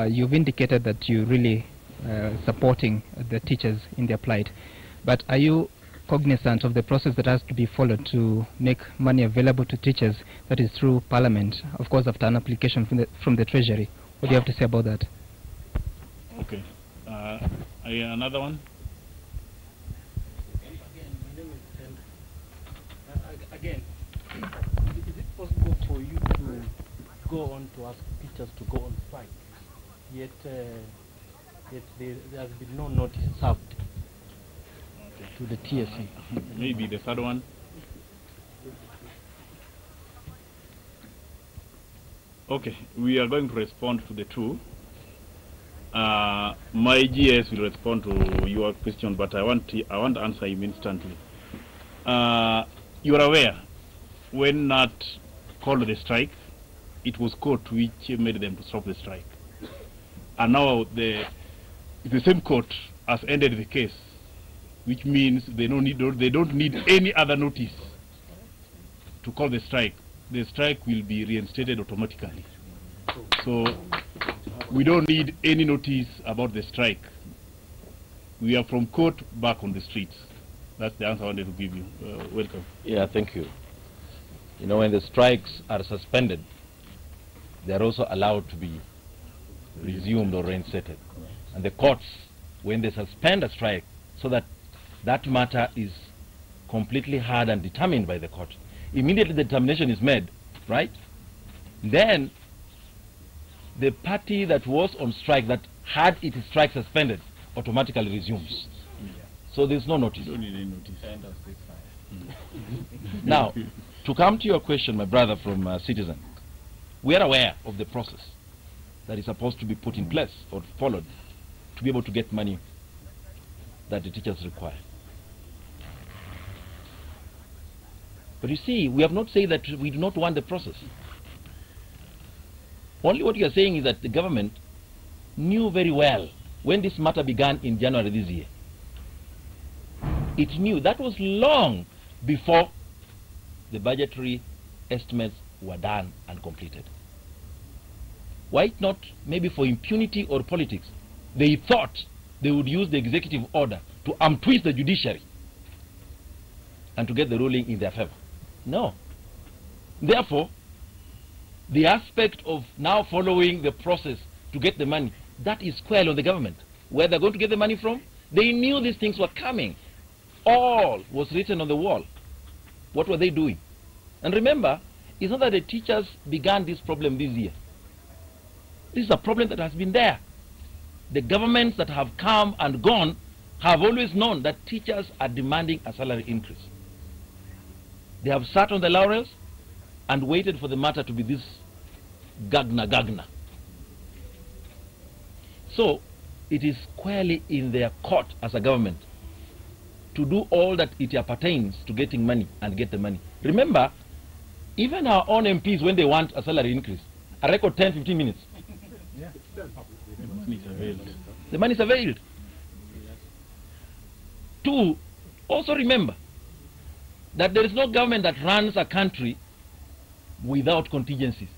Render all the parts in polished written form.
you've indicated that you're really supporting the teachers in their plight. But are you cognizant of the process that has to be followed to make money available to teachers, that is through Parliament, of course after an application from the Treasury? What do you have to say about that? Okay. Another one? Again, is it possible for you to go on to ask teachers to go on strike, yet there has been no notice served to the TSC? Maybe the third one? Okay, we are going to respond to the two. My GS will respond to your question, but I want to answer him instantly. You are aware, when NAT called the strike, it was court which made them to stop the strike. And now the same court has ended the case, which means they don't need any other notice to call the strike. The strike will be reinstated automatically. So we don't need any notice about the strike. We are from court back on the streets. That's the answer I wanted to give you. Welcome. Yeah, thank you. You know, when the strikes are suspended, they are also allowed to be resumed or reinstated. And the courts, when they suspend a strike, so that that matter is completely heard and determined by the court, immediately the determination is made, right? Then the party that was on strike, that had its strike suspended, automatically resumes. So there's no notice. Don't need any notice. End of ceasefire. Now, to come to your question, my brother from Citizen, we are aware of the process that is supposed to be put in place or followed to be able to get money that the teachers require. But you see, we have not said that we do not want the process. Only what you are saying is that the government knew very well when this matter began in January this year. It knew. That was long before the budgetary estimates were done and completed. Why not, maybe for impunity or politics, they thought they would use the executive order to twist the judiciary and to get the ruling in their favor? No. Therefore, the aspect of now following the process to get the money, that is squarely on the government. Where they're going to get the money from, they knew these things were coming. All was written on the wall. What were they doing? And remember, it's not that the teachers began this problem this year. This is a problem that has been there. The governments that have come and gone have always known that teachers are demanding a salary increase. They have sat on the laurels and waited for the matter to be this gagna. So it is squarely in their court as a government to do all that it appertains to getting money and get the money. Remember, even our own MPs, when they want a salary increase, a record 10-15 minutes. Yeah. The money is availed. Two, also remember that there is no government that runs a country without contingencies.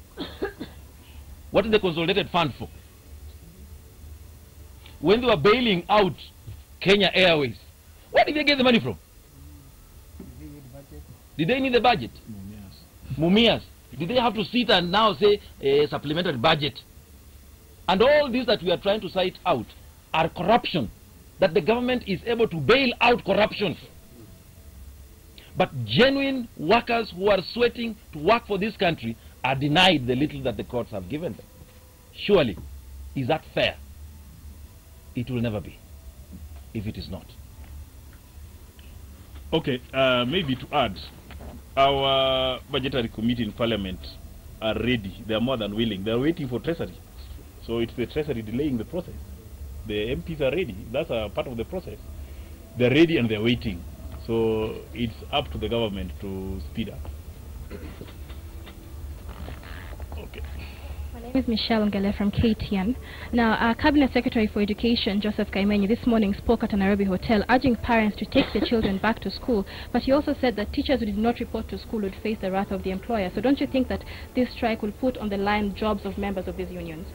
What is the consolidated fund for? When they were bailing out Kenya Airways, where did they get the money from? Did they need the budget? Mumias. Did they have to sit and now say a supplementary budget? And all these that we are trying to cite out are corruption, that the government is able to bail out corruption. But genuine workers who are sweating to work for this country are denied the little that the courts have given them. Surely, is that fair? It will never be, if it is not. Okay, maybe to add, our budgetary committee in Parliament are ready. They are more than willing. They are waiting for Treasury. So it's the Treasury delaying the process. The MPs are ready. That's a part of the process. They're ready and they're waiting. So it's up to the government to speed up. Okay. My name is Michelle Ngele from KTN. Now, Cabinet Secretary for Education, Joseph Kaimenyi, this morning spoke at a Nairobi hotel urging parents to take their children back to school. But he also said that teachers who did not report to school would face the wrath of the employer. So don't you think that this strike will put on the line jobs of members of these unions?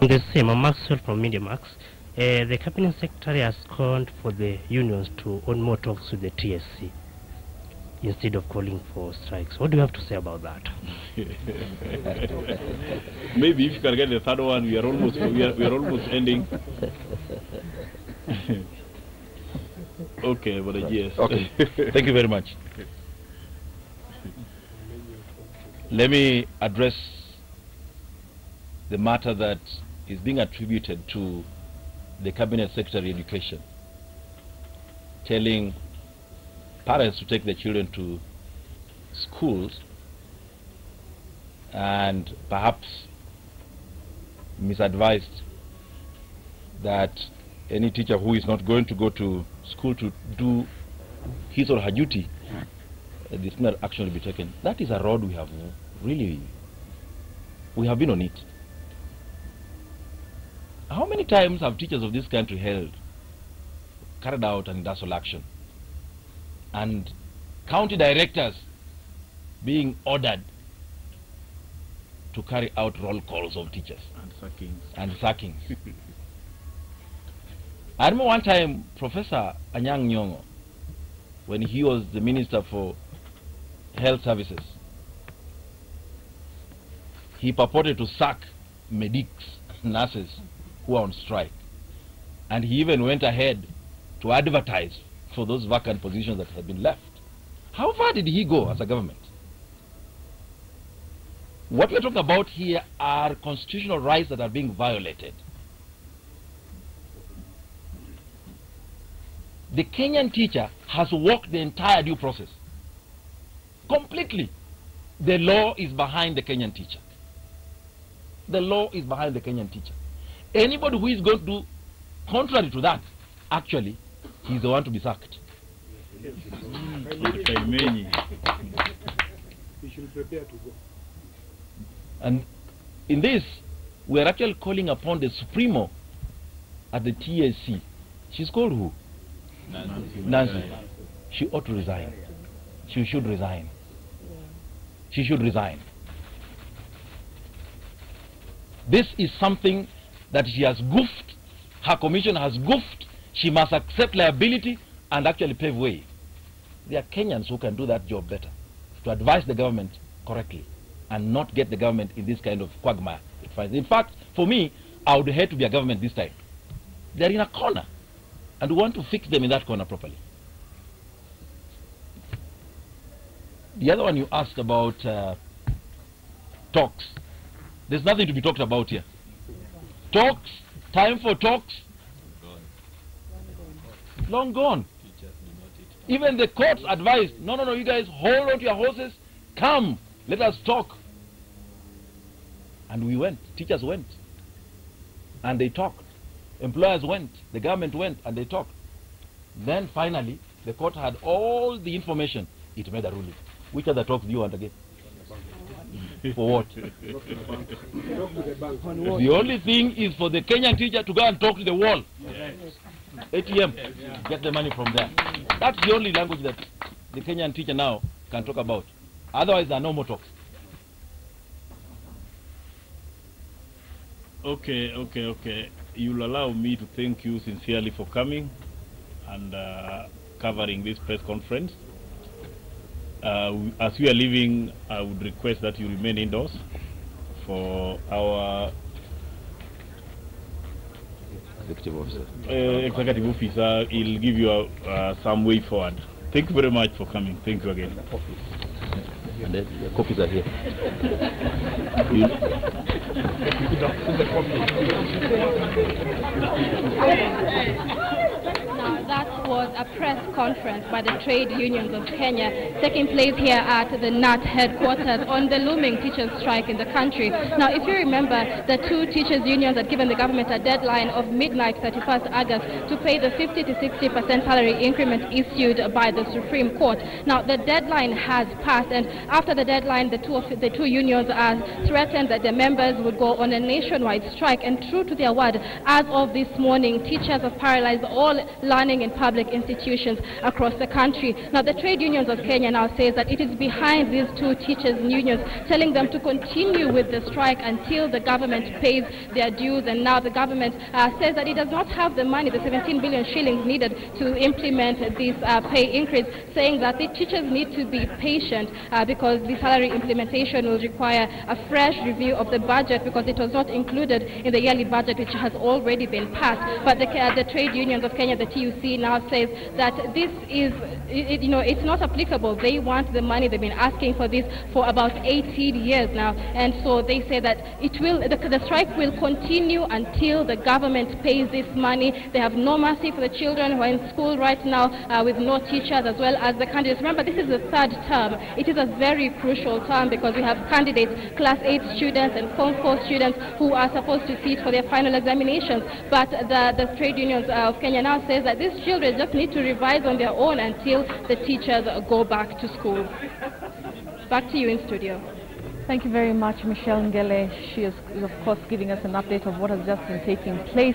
On the same, I'm Maxwell from MediaMax. The Cabinet Secretary has called for the unions to own more talks with the TSC instead of calling for strikes. What do you have to say about that? Maybe if you can get the third one, we are almost ending. Okay, but yes. Okay. Thank you very much. Let me address the matter that is being attributed to the Cabinet Secretary Education, telling parents to take their children to schools and perhaps misadvised that any teacher who is not going to go to school to do his or her duty, disciplinary action will be taken. That is a road we have been on it. How many times have teachers of this country carried out an industrial action, and county directors being ordered to carry out roll calls of teachers and sackings? I remember one time Professor Anyang' Nyong'o, when he was the Minister for Health Services, he purported to sack medics, nurses who are on strike, and he even went ahead to advertise for those vacant positions that had been left. How far did he go as a government? What we're talking about here are constitutional rights that are being violated. The Kenyan teacher has walked the entire due process completely. The law is behind the Kenyan teacher. The law is behind the Kenyan teacher. Anybody who is going to do contrary to that, actually, he's the one to be sacked. We should prepare to go. And in this, we are actually calling upon the Supremo at the TSC. She's called who? Nancy. She ought to resign. She should resign. She should resign. This is something that she has goofed. Her commission has goofed. She must accept liability and actually pave way. There are Kenyans who can do that job better, to advise the government correctly and not get the government in this kind of quagmire it finds. In fact, for me, I would hate to be a government this time. They're in a corner, and we want to fix them in that corner properly. The other one you asked about talks. There's nothing to be talked about here. Talks, time for talks, long gone. Even the courts advised, no, you guys hold on to your horses, come, let us talk. And we went, teachers went, and they talked. Employers went, the government went, and they talked. Then finally, the court had all the information. It made a ruling. Which other talks do you want again? For what? The only thing is for the Kenyan teacher to go and talk to the wall. ATM, get the money from there. That's the only language that the Kenyan teacher now can talk about. Otherwise, there are no more talks. Okay. You'll allow me to thank you sincerely for coming and covering this press conference. As we are leaving, I would request that you remain indoors for our Executive officer. Executive officer. He'll give you some way forward. Thank you very much for coming. Thank you again. And the copies are here. Now, that was a press conference by the trade unions of Kenya taking place here at the NAT headquarters on the looming teachers' strike in the country. Now, if you remember, the two teachers' unions had given the government a deadline of midnight 31st August to pay the 50 to 60% salary increment issued by the Supreme Court. Now, the deadline has passed, and after the deadline, the two unions threatened that their members would go on a nationwide strike. And true to their word, as of this morning, teachers have paralyzed all learning in public institutions across the country. Now, the trade unions of Kenya now says that it is behind these two teachers' unions, telling them to continue with the strike until the government pays their dues. And now the government says that it does not have the money, the 17 billion shillings needed to implement this pay increase, saying that the teachers need to be patient because the salary implementation will require a fresh review of the budget because it was not included in the yearly budget, which has already been passed. But the trade unions of Kenya, the TUC, now says that this is, it's not applicable. They want the money. They've been asking for this for about 18 years now, and so they say that the strike will continue until the government pays this money. They have no mercy for the children who are in school right now with no teachers, as well as the candidates. Remember, this is the third term. It is a very crucial term because we have candidates, Class 8 students and Form 4 students who are supposed to sit for their final examinations. But the trade unions of Kenya now says that these children just need to revise on their own until the teachers go back to school. Back to you in studio. Thank you very much, Michelle Ngele. She is, of course, giving us an update of what has just been taking place.